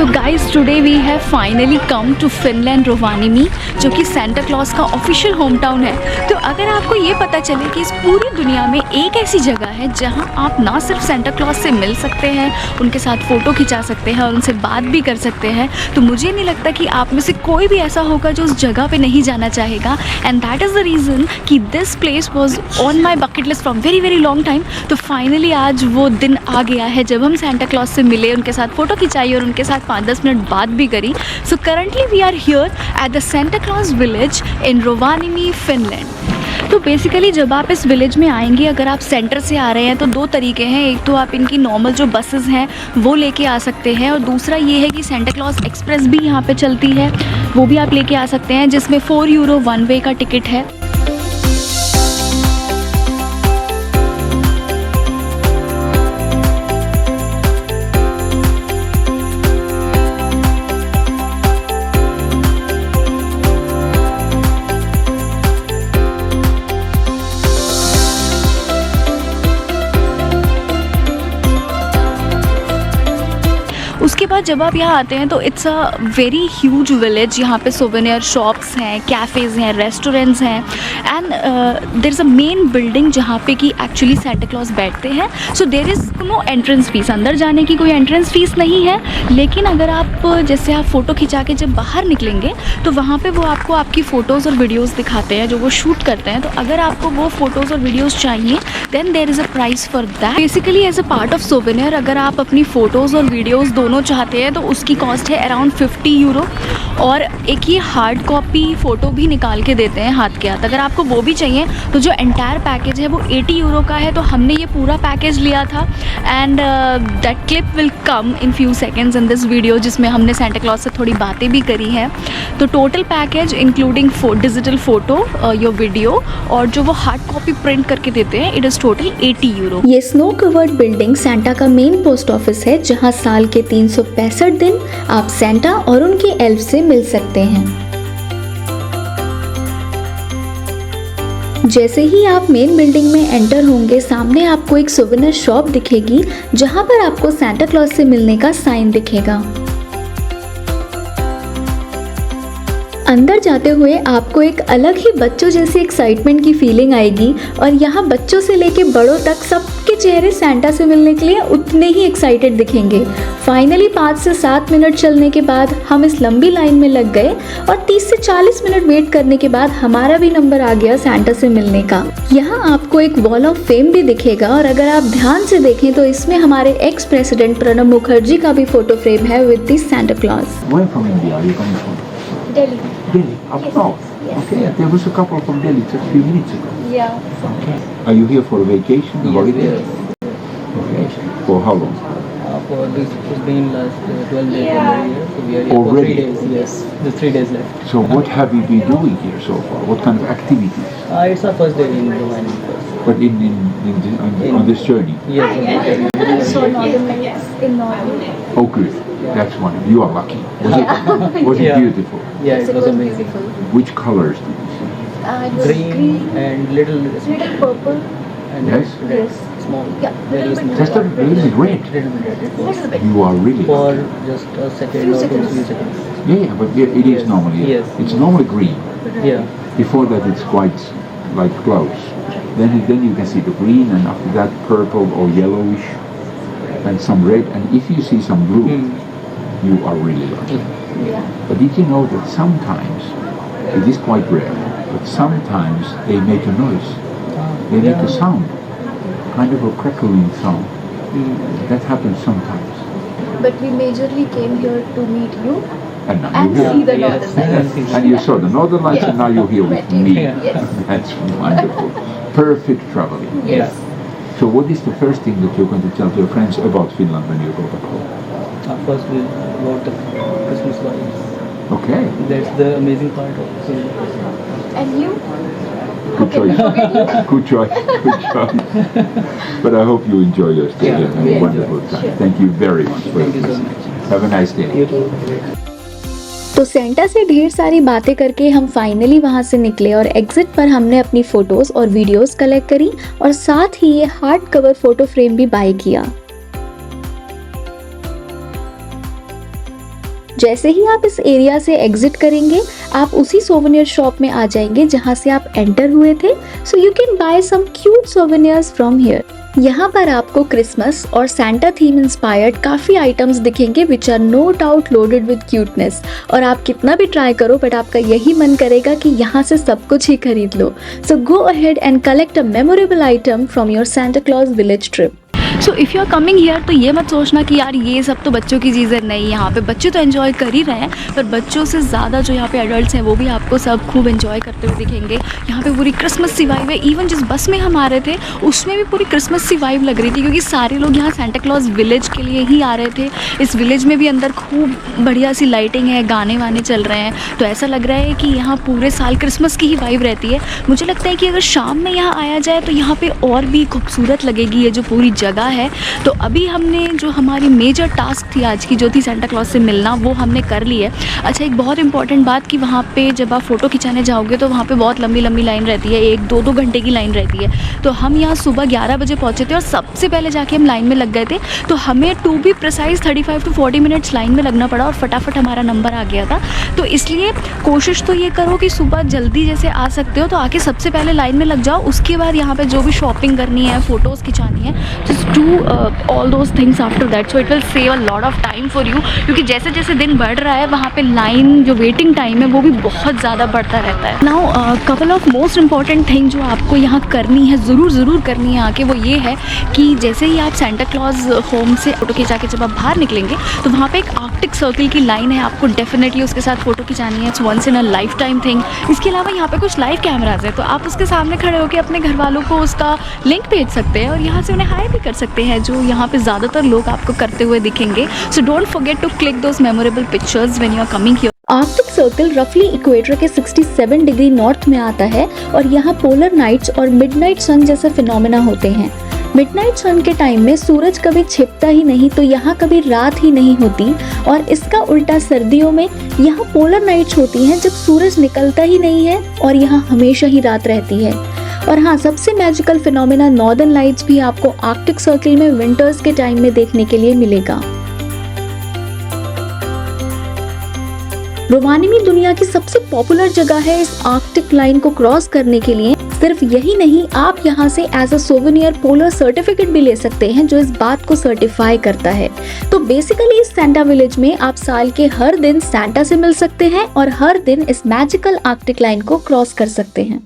Guys today we have finally come to Finland Rovaniemi, जो कि Santa Claus का official home town है। तो अगर आपको ये पता चले कि इस पूरी दुनिया में एक ऐसी जगह है जहां आप ना सिर्फ सेंटा क्लॉज से मिल सकते हैं, उनके साथ फ़ोटो खिंचा सकते हैं और उनसे बात भी कर सकते हैं, तो मुझे नहीं लगता कि आप में से कोई भी ऐसा होगा जो उस जगह पे नहीं जाना चाहेगा। And that is the reason कि this place was on my bucket list from very very long time. तो फाइनली आज वो दिन आ गया है जब हम सेंटा क्लॉज से मिले, उनके साथ फ़ोटो खिंचाई और उनके साथ 5-10 मिनट बात भी करी। So currently we are here at the Santa Claus village in Rovaniemi, Finland. तो बेसिकली जब आप इस विलेज में आएंगे, अगर आप सेंटर से आ रहे हैं तो दो तरीके हैं। एक तो आप इनकी नॉर्मल जो बसेस हैं वो लेके आ सकते हैं, और दूसरा ये है कि सेंटा क्लॉज एक्सप्रेस भी यहाँ पे चलती है, वो भी आप लेके आ सकते हैं, जिसमें €4 वन वे का टिकट है। उसके बाद जब आप यहाँ आते हैं तो it's a very huge village. यहाँ पे सोवेनियर शॉप्स हैं, कैफ़ेज़ हैं, रेस्टोरेंट्स हैं, and there is a main building जहाँ पे कि एक्चुअली सेंटा क्लॉज बैठते हैं। So there is no entrance fees, अंदर जाने की कोई एंट्रेंस फ़ीस नहीं है। लेकिन अगर आप जैसे आप फ़ोटो खिंचा के जब बाहर निकलेंगे तो वहाँ पे वो आपको आपकी फ़ोटोज़ और वीडियोज़ दिखाते हैं जो वो शूट करते हैं। तो अगर आपको वो फ़ोटोज़ और वीडियोज़ चाहिए then there is a price for that. Basically as a part of souvenir अगर आप अपनी फ़ोटोज़ और वीडियोज़ दोनों चाहते हैं तो उसकी कॉस्ट है अराउंड €50, और एक ये हार्ड कॉपी फ़ोटो भी निकाल के देते हैं हाथ के हाथ। अगर आपको वो भी चाहिए तो जो एंटायर पैकेज है वो €80 का है। तो हमने ये पूरा पैकेज लिया था, and that clip will come in few seconds in this video, जिसमें हमने सेंटा क्लॉज से थोड़ी बातें भी करी हैं। तो total package including digital photo, your video, और जो वो हार्ड कॉपी प्रिंट करके देते हैं, इट इज़ टोटल €80। ये स्नो कवर्ड बिल्डिंग सेंटा का मेन पोस्ट ऑफिस है, जहां साल के 365 दिन आप सेंटा और उनके एल्फ से मिल सकते हैं। जैसे ही आप मेन बिल्डिंग में एंटर होंगे, सामने आपको एक सोवेनियर शॉप दिखेगी जहां पर आपको सेंटा क्लॉज से मिलने का साइन दिखेगा। अंदर जाते हुए आपको एक अलग ही बच्चों जैसी एक्साइटमेंट की फीलिंग आएगी, और यहाँ बच्चों से लेके बड़ों तक सबके चेहरे सेंटा से मिलने के लिए उतने ही एक्साइटेड दिखेंगे। फाइनली 5 से 7 मिनट चलने के बाद हम इस लंबी लाइन में लग गए, और 30 से 40 मिनट वेट करने के बाद हमारा भी नंबर आ गया सेंटा से मिलने का। यहाँ आपको एक वॉल ऑफ फेम भी दिखेगा, और अगर आप ध्यान से देखें तो इसमें हमारे एक्स प्रेसिडेंट प्रणब मुखर्जी का भी फोटो फ्रेम है with the Santa clause. Delhi. Delhi, up Yes, north. yes. Okay, there was a couple from Delhi just a few minutes ago. Yeah. Okay. Are you here for a vacation, a holiday? Okay. For how long? For this, it's been last 12 days Yeah. already here, so we are here Already? for 3 days. Yes, the 3 days left. So what have you been doing here so far? What kind of activities? It's our first day in Romania. But on this journey? Yes. So northern lights in northern. Oh, good. That's wonderful. You are lucky. Was it Yeah. beautiful? Yeah, it was amazing. beautiful. Which colors did you see? It was Green and little little purple. and Yes? red, Yes. small. Yeah, Very little bit. small. Just a little bit red. Little bit red. It was Little bit. You are really for lucky. just a second Few or seconds. few seconds. Yeah, but it is Yes. normally. Yes. It's normally green. Yeah. Before that, it's quite like close. Then you can see the green, and after that, purple or yellowish, and some red. And if you see some blue, you are really lucky. Yeah. But did you know that sometimes, it is quite rare, but sometimes they make a noise. They make a sound, kind of a crackling sound. That happens sometimes. But we majorly came here to meet you And now and you're see here. the Yes. northern lights. And you saw the northern lights, Yes. and now you're here with Met you. me. Yes. That's wonderful. Perfect traveling. Yes. So what is the first thing that you're going to tell to your friends about Finland when you go back home? First, we about the Christmas vibes. Okay. That's the amazing part of it. And you? Good choice. Good choice. Good choice. But I hope you enjoy your stay Yeah, and have we a enjoy. wonderful time. Sure. Thank you very much for Thank your you so visit. much. Have a nice day. You too. तो Santa से ढेर सारी बातें करके हम finally वहाँ से निकले, और एग्जिट पर हमने अपनी फ़ोटोज़ और वीडियोज़ कलेक्ट करी, और साथ ही ये हार्ड कवर फ़ोटो फ्रेम भी बाय किया। जैसे ही आप इस एरिया से एग्जिट करेंगे आप उसी सोवेनियर शॉप में आ जाएंगे जहाँ से आप एंटर हुए थे, so you can buy some cute souvenirs from here. यहाँ पर आपको क्रिसमस और सैंटा थीम इंस्पायर्ड काफ़ी आइटम्स दिखेंगे which are no doubt loaded with cuteness, और आप कितना भी ट्राई करो बट आपका यही मन करेगा कि यहाँ से सब कुछ ही खरीद लो। So go ahead and collect a memorable item from your Santa Claus village trip. So if you are coming here तो ये मत सोचना कि यार ये सब तो बच्चों की चीज़ें नहीं, यहाँ पे बच्चे तो एंजॉय कर ही रहे हैं, पर बच्चों से ज़्यादा जो यहाँ पे एडल्ट्स हैं वो भी आपको सब खूब एंजॉय करते हुए दिखेंगे। यहाँ पे पूरी क्रिसमस सी वाइब है। इवन जिस बस में हम आ रहे थे उसमें भी पूरी क्रिसमस सी वाइब लग रही थी, क्योंकि सारे लोग यहाँ सांता क्लॉज विलेज के लिए ही आ रहे थे। इस विलेज में भी अंदर खूब बढ़िया सी लाइटिंग है, गाने वाने चल रहे हैं, तो ऐसा लग रहा है कि यहाँ पूरे साल क्रिसमस की ही वाइब रहती है। मुझे लगता है कि अगर शाम में यहाँ आया जाए तो यहाँ पे और भी खूबसूरत लगेगी ये जो पूरी जगह है। तो अभी हमने जो हमारी मेजर टास्क थी आज की, जो थी सांता क्लॉज से मिलना, वो हमने कर ली है। अच्छा, एक बहुत इंपॉर्टेंट बात कि वहाँ पे जब आप फ़ोटो खिंचाने जाओगे तो वहाँ पे बहुत लंबी लंबी लाइन रहती है, 1-2 घंटे की लाइन रहती है। तो हम यहाँ सुबह 11 बजे पहुँचे थे और सबसे पहले जाके हम लाइन में लग गए थे, तो हमें to be precise 35 to 40 minutes line में लगना पड़ा और फटाफट हमारा नंबर आ गया था। तो इसलिए कोशिश तो ये करो कि सुबह जल्दी जैसे आ सकते हो तो आके सबसे पहले लाइन में लग जाओ। उसके बाद यहाँ पे जो भी शॉपिंग करनी है, फ़ोटोज़ खिंचानी है, just do all those things after that, so it will save a lot of time for you, क्योंकि जैसे जैसे दिन बढ़ रहा है वहाँ पे लाइन जो वेटिंग टाइम है वो भी बहुत ज़्यादा बढ़ता रहता है। Now couple of most important thing जो आपको यहाँ करनी है, ज़रूर करनी है आके, वो ये है कि जैसे ही आप सांता क्लॉज होम से फ़ोटो खिंचा के जब आप बाहर निकलेंगे तो वहाँ पे एक आर्कटिक सर्कल की लाइन है, आपको डेफिनेटली उसके साथ फ़ोटो खिंचानी है। It's once in a life time thing. इसके अलावा यहाँ पे कुछ लाइव कैमराज है, तो आप उसके सामने खड़े होकर अपने घर वालों को उसका लिंक भेज सकते हैं और यहाँ से उन्हें हाई भी कर सकते हैं, जो यहाँ पे ज़्यादातर लोग आपको करते हुए दिखेंगे। So don't forget to click those memorable pictures when you are coming here. Arctic circle रफली इक्वेटर के 67 डिग्री नॉर्थ में आता है और यहाँ पोलर नाइट्स और मिडनाइट सन जैसे फिनोमेना होते हैं। मिडनाइट सन के टाइम में सूरज कभी छिपता ही नहीं, तो यहाँ कभी रात ही नहीं होती, और इसका उल्टा सर्दियों में यहाँ पोलर नाइट्स होती हैं जब सूरज निकलता ही नहीं है और यहाँ हमेशा ही रात रहती है। और हाँ, सबसे मैजिकल फिनोमेना नॉर्दर्न लाइट्स भी आपको आर्कटिक सर्कल में विंटर्स के टाइम में देखने के लिए मिलेगा। रोवानिमी दुनिया की सबसे पॉपुलर जगह है इस आर्कटिक लाइन को क्रॉस करने के लिए। सिर्फ यही नहीं, आप यहाँ से as a souvenir polar certificate भी ले सकते हैं जो इस बात को सर्टिफाई करता है। तो बेसिकली इस सांता विलेज में आप साल के हर दिन सांता से मिल सकते हैं और हर दिन इस मैजिकल आर्कटिक लाइन को क्रॉस कर सकते हैं।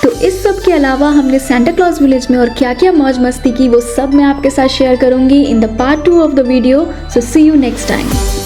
तो इस सब के अलावा हमने सांता क्लॉज विलेज में और क्या क्या मौज मस्ती की वो सब मैं आपके साथ शेयर करूंगी in the part 2 of the video. So see you next time.